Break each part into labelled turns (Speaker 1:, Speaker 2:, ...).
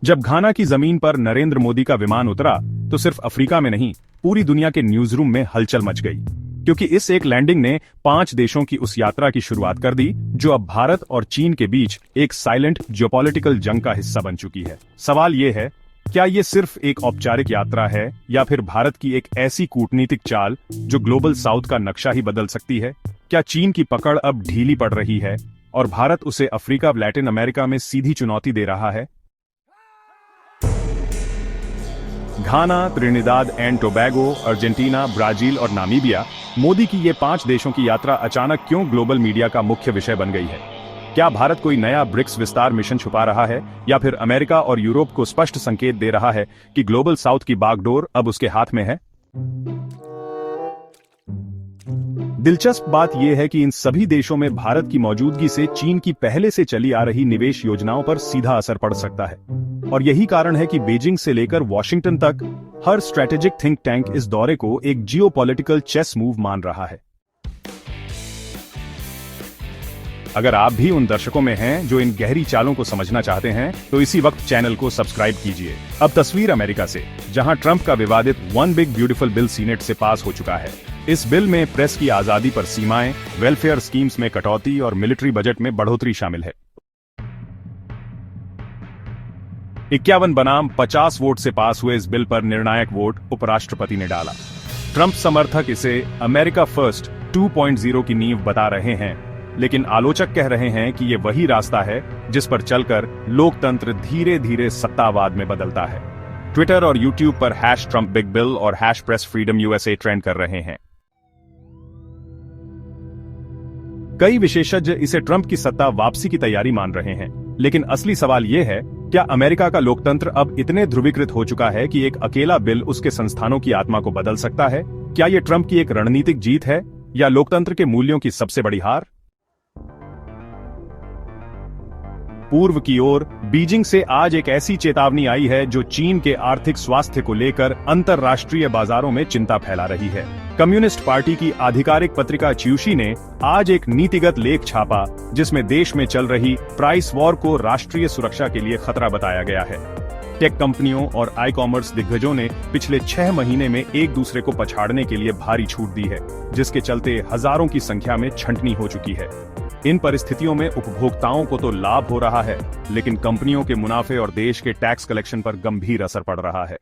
Speaker 1: जब घाना की जमीन पर नरेंद्र मोदी का विमान उतरा तो सिर्फ अफ्रीका में नहीं, पूरी दुनिया के न्यूज़रूम में हलचल मच गई, क्योंकि इस एक लैंडिंग ने 5 देशों की उस यात्रा की शुरुआत कर दी जो अब भारत और चीन के बीच एक साइलेंट जियोपॉलिटिकल जंग का हिस्सा बन चुकी है। सवाल ये है, क्या ये सिर्फ एक औपचारिक यात्रा है या फिर भारत की एक ऐसी कूटनीतिक चाल जो ग्लोबल साउथ का नक्शा ही बदल सकती है? क्या चीन की पकड़ अब ढीली पड़ रही है और भारत उसे अफ्रीका, लैटिन अमेरिका में सीधी चुनौती दे रहा है? Ghana, Trinidad and Tobago, Argentina, Brazil और नामीबिया, मोदी की ये 5 देशों की यात्रा अचानक क्यों ग्लोबल मीडिया का मुख्य विषय बन गई है? क्या भारत कोई नया ब्रिक्स विस्तार मिशन छुपा रहा है या फिर अमेरिका और यूरोप को स्पष्ट संकेत दे रहा है कि ग्लोबल साउथ की बागडोर अब उसके हाथ में है? दिलचस्प बात यह है कि इन सभी देशों में भारत की मौजूदगी से चीन की पहले से चली आ रही निवेश योजनाओं पर सीधा असर पड़ सकता है, और यही कारण है कि बीजिंग से लेकर वॉशिंगटन तक हर स्ट्रेटेजिक थिंक टैंक इस दौरे को एक जियोपॉलिटिकल चेस मूव मान रहा है। अगर आप भी उन दर्शकों में हैं जो इन गहरी चालों को समझना चाहते हैं तो इसी वक्त चैनल को सब्सक्राइब कीजिए। अब तस्वीर अमेरिका से, जहां ट्रंप का विवादित one big beautiful bill senate से पास हो चुका है। इस बिल में प्रेस की आजादी पर सीमाएं, वेलफेयर स्कीम्स में कटौती और मिलिट्री बजट में बढ़ोतरी शामिल है। 51 बनाम 50 वोट से पास हुए इस बिल पर निर्णायक वोट उपराष्ट्रपति ने डाला। ट्रंप समर्थक इसे अमेरिका फर्स्ट 2.0 की नींव बता रहे हैं, लेकिन आलोचक कह रहे हैं कि ये वही रास्ता है जिस पर चलकर लोकतंत्र धीरे धीरे सत्तावाद में बदलता है। ट्विटर और यूट्यूब पर #ट्रंप बिग बिल और #प्रेस फ्रीडम यूएसए ट्रेंड कर रहे हैं। कई विशेषज्ञ इसे ट्रंप की सत्ता वापसी की तैयारी मान रहे हैं, लेकिन असली सवाल यह है, क्या अमेरिका का लोकतंत्र अब इतने ध्रुवीकृत हो चुका है कि एक अकेला बिल उसके संस्थानों की आत्मा को बदल सकता है? क्या यह ट्रंप की एक रणनीतिक जीत है या लोकतंत्र के मूल्यों की सबसे बड़ी हार? पूर्व की ओर बीजिंग से आज एक ऐसी चेतावनी आई है जो चीन के आर्थिक स्वास्थ्य को लेकर अंतर्राष्ट्रीय बाजारों में चिंता फैला रही है। कम्युनिस्ट पार्टी की आधिकारिक पत्रिका च्यूशी ने आज एक नीतिगत लेख छापा जिसमें देश में चल रही प्राइस वॉर को राष्ट्रीय सुरक्षा के लिए खतरा बताया गया है। टेक कंपनियों और ई कॉमर्स दिग्गजों ने पिछले 6 महीने में एक दूसरे को पछाड़ने के लिए भारी छूट दी है, जिसके चलते हजारों की संख्या में छंटनी हो चुकी है। इन परिस्थितियों में उपभोक्ताओं को तो लाभ हो रहा है, लेकिन कंपनियों के मुनाफे और देश के टैक्स कलेक्शन पर गंभीर असर पड़ रहा है।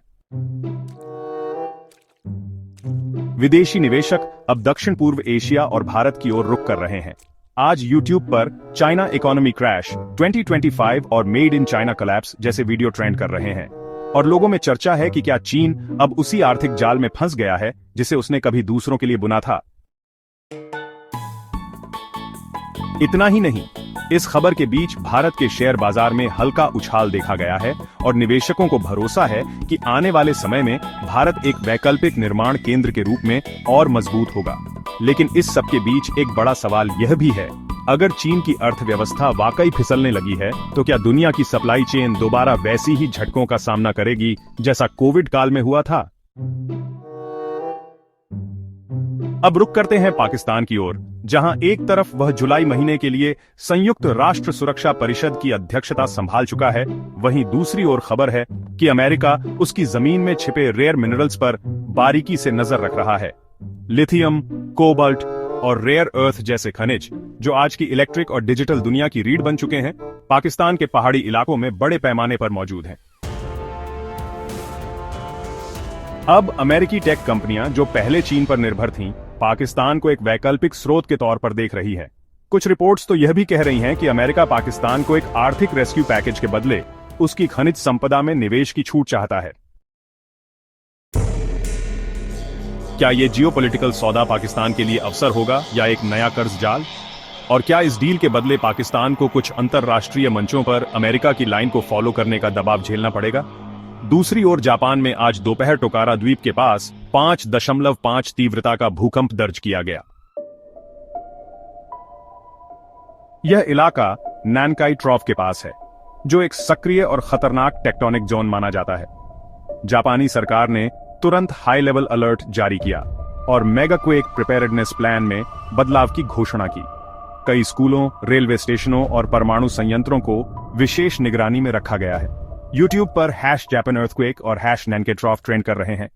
Speaker 1: विदेशी निवेशक अब दक्षिण पूर्व एशिया और भारत की ओर रुख कर रहे हैं। आज यूट्यूब पर चाइना इकोनॉमी क्रैश 2025 और मेड इन चाइना कोलैप्स जैसे वीडियो ट्रेंड कर रहे हैं, और लोगों में चर्चा है कि क्या चीन अब उसी आर्थिक जाल में फंस गया है जिसे उसने कभी दूसरों के लिए बुना था। इतना ही नहीं, इस खबर के बीच भारत के शेयर बाजार में हल्का उछाल देखा गया है और निवेशकों को भरोसा है कि आने वाले समय में भारत एक वैकल्पिक निर्माण केंद्र के रूप में और मजबूत होगा। लेकिन इस सब के बीच एक बड़ा सवाल यह भी है, अगर चीन की अर्थव्यवस्था वाकई फिसलने लगी है तो क्या दुनिया की सप्लाई चेन दोबारा वैसी ही झटकों का सामना करेगी जैसा कोविड काल में हुआ था? अब रुख करते हैं पाकिस्तान की ओर, जहां एक तरफ वह जुलाई महीने के लिए संयुक्त राष्ट्र सुरक्षा परिषद की अध्यक्षता संभाल चुका है, वहीं दूसरी ओर खबर है कि अमेरिका उसकी जमीन में छिपे रेयर मिनरल्स पर बारीकी से नजर रख रहा है। लिथियम, कोबाल्ट और रेयर अर्थ जैसे खनिज, जो आज की इलेक्ट्रिक और डिजिटल दुनिया की रीढ़ बन चुके हैं, पाकिस्तान के पहाड़ी इलाकों में बड़े पैमाने पर मौजूद हैं। अब अमेरिकी टेक कंपनियां जो पहले चीन पर निर्भर थीं, पाकिस्तान को एक वैकल्पिक स्रोत के तौर पर देख रही है। कुछ रिपोर्ट्स तो यह भी कह रही हैं कि अमेरिका पाकिस्तान को एक आर्थिक रेस्क्यू पैकेज के बदले उसकी खनिज संपदा में निवेश की छूट चाहता है। क्या यह जियोपॉलिटिकल सौदा पाकिस्तान के लिए अवसर होगा या एक नया कर्ज जाल? और क्या इस डील के बदले पाकिस्तान को कुछ अंतर्राष्ट्रीय मंचों पर अमेरिका की लाइन को फॉलो करने का दबाव झेलना पड़ेगा? दूसरी ओर जापान में आज दोपहर टोकारा द्वीप के पास 5.5 तीव्रता का भूकंप दर्ज किया गया। यह इलाका नैनकाई ट्रॉफ के पास है, जो एक सक्रिय और खतरनाक टेक्टोनिक जोन माना जाता है। जापानी सरकार ने तुरंत हाई लेवल अलर्ट जारी किया और मेगाक्वेक प्रिपेयर्डनेस प्लान में बदलाव की घोषणा की। कई स्कूलों, रेलवे स्टेशनों और परमाणु संयंत्रों को विशेष निगरानी में रखा गया है। यूट्यूब पर #जापान अर्थक्वेक और #नैनकेट्रॉफ ट्रेंड कर रहे हैं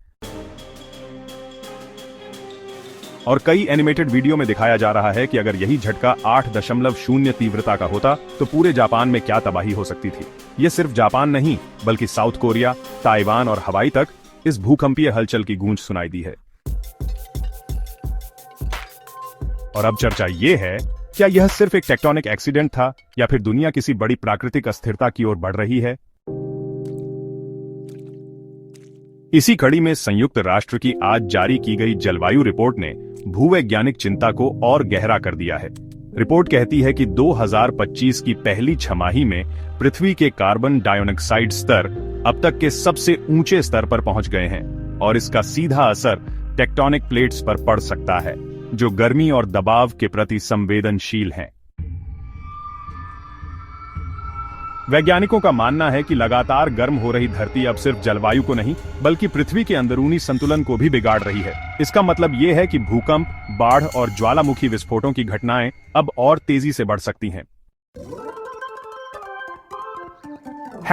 Speaker 1: और कई एनिमेटेड वीडियो में दिखाया जा रहा है कि अगर यही झटका 8.0 तीव्रता का होता तो पूरे जापान में क्या तबाही हो सकती थी। यह सिर्फ जापान नहीं बल्कि साउथ कोरिया, ताइवान और हवाई तक इस भूकंपीय हलचल की गूंज सुनाई दी है। और अब चर्चा ये है, क्या यह सिर्फ एक टेक्टोनिक एक्सीडेंट था या फिर दुनिया किसी बड़ी प्राकृतिक अस्थिरता की ओर बढ़ रही है। इसी कड़ी में संयुक्त राष्ट्र की आज जारी की गई जलवायु रिपोर्ट ने भूवैज्ञानिक चिंता को और गहरा कर दिया है। रिपोर्ट कहती है कि 2025 की पहली छमाही में पृथ्वी के कार्बन डाइऑक्साइड स्तर अब तक के सबसे ऊंचे स्तर पर पहुंच गए हैं और इसका सीधा असर टेक्टोनिक प्लेट्स पर पड़ सकता है, जो गर्मी और दबाव के प्रति संवेदनशील हैं। वैज्ञानिकों का मानना है कि लगातार गर्म हो रही धरती अब सिर्फ जलवायु को नहीं बल्कि पृथ्वी के अंदरूनी संतुलन को भी बिगाड़ रही है। इसका मतलब ये है कि भूकंप, बाढ़ और ज्वालामुखी विस्फोटों की घटनाएं अब और तेजी से बढ़ सकती हैं।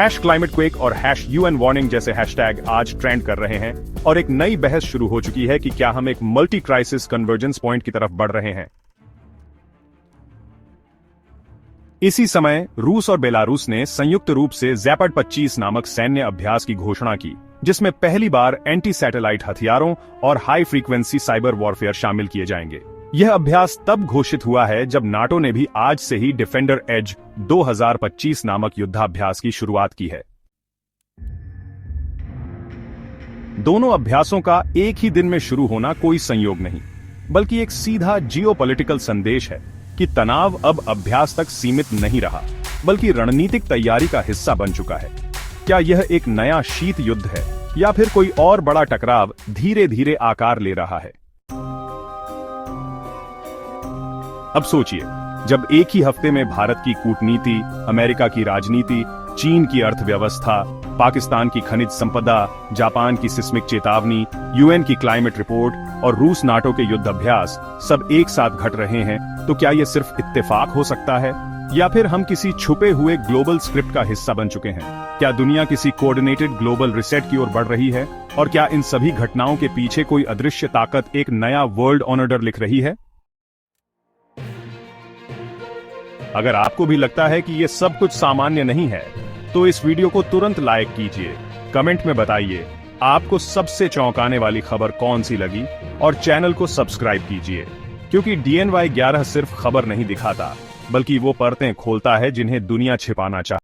Speaker 1: #ClimateQuake और #UN Warning जैसे हैशटैग आज ट्रेंड कर रहे हैं और एक नई बहस शुरू हो चुकी है कि क्या हम एक मल्टी क्राइसिस कन्वर्जेंस पॉइंट की तरफ बढ़ रहे हैं। इसी समय रूस और बेलारूस ने संयुक्त रूप से ज़ैपड 25 नामक सैन्य अभ्यास की घोषणा की, जिसमें पहली बार एंटी सैटेलाइट हथियारों और हाई फ्रीक्वेंसी साइबर वॉरफेयर शामिल किए जाएंगे। यह अभ्यास तब घोषित हुआ है जब नाटो ने भी आज से ही डिफेंडर एज 2025 नामक युद्धाभ्यास की शुरुआत की है। दोनों अभ्यासों का एक ही दिन में शुरू होना कोई संयोग नहीं, बल्कि एक सीधा जियोपॉलिटिकल संदेश है कि तनाव अब अभ्यास तक सीमित नहीं रहा, बल्कि रणनीतिक तैयारी का हिस्सा बन चुका है। क्या यह एक नया शीत युद्ध है या फिर कोई और बड़ा टकराव धीरे धीरे आकार ले रहा है? अब सोचिए, जब एक ही हफ्ते में भारत की कूटनीति, अमेरिका की राजनीति, चीन की अर्थव्यवस्था, पाकिस्तान की खनिज संपदा, जापान की सिस्मिक चेतावनी, यूएन की क्लाइमेट रिपोर्ट और रूस नाटो के युद्ध अभ्यास सब एक साथ घट रहे हैं, तो क्या यह सिर्फ इत्तेफाक हो सकता है या फिर हम किसी छुपे हुए ग्लोबल स्क्रिप्ट का हिस्सा बन चुके हैं? क्या दुनिया किसी कोऑर्डिनेटेड ग्लोबल रिसेट की ओर बढ़ रही है और क्या इन सभी घटनाओं के पीछे कोई अदृश्य ताकत एक नया वर्ल्ड ऑर्डर लिख रही है? अगर आपको भी लगता है कि यह सब कुछ सामान्य नहीं है, तो इस वीडियो को तुरंत लाइक कीजिए, कमेंट में बताइए आपको सबसे चौंकाने वाली खबर कौन सी लगी और चैनल को सब्सक्राइब कीजिए, क्योंकि DNY 11 सिर्फ खबर नहीं दिखाता, बल्कि वो परतें खोलता है जिन्हें दुनिया छिपाना चाहती है।